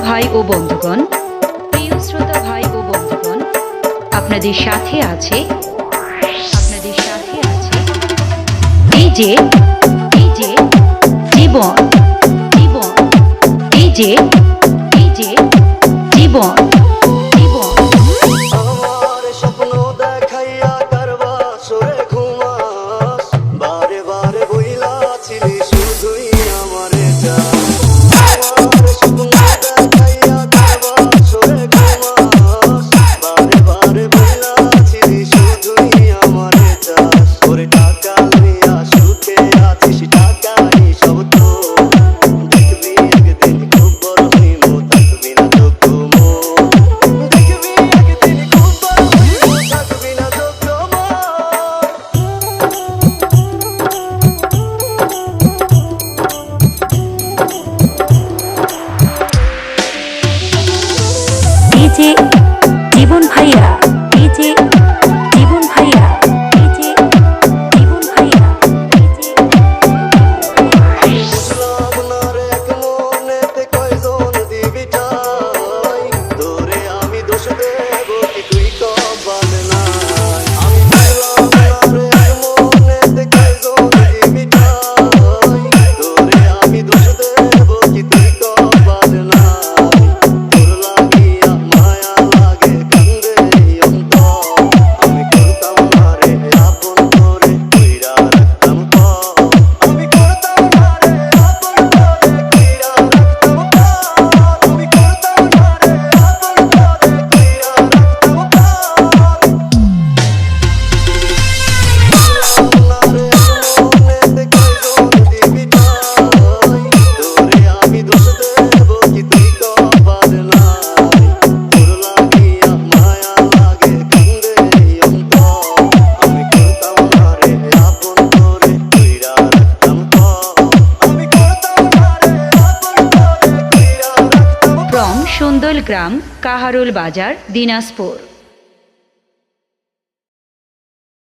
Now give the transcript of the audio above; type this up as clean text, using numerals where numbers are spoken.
ভাই ও বন্ধুগণ, প্রিয় শ্রোতা ভাই ও বন্ধুগণ, আপনাদের সাথে আছে ডিজে জীবন, ডিজে জীবন। ডিজে জীবন ভাইয়া, ডিজে জীবন ভাইয়া, ডিজে জীবন ভাইয়া, ডিজে। বুঝলাম না রে এক মনেতে কয়জন দিবি ঠাই, তোরে আমি দোষ দেব কি তুই কপাল নাই। আমি বুঝলাম না রে এক মনেতে কয়জন দিবি ঠাই, তোরে আমি দোষ দেব কি তুই কপাল নাই। সুন্দর গ্রাম, কাহারোল বাজার, দিনাজপুর।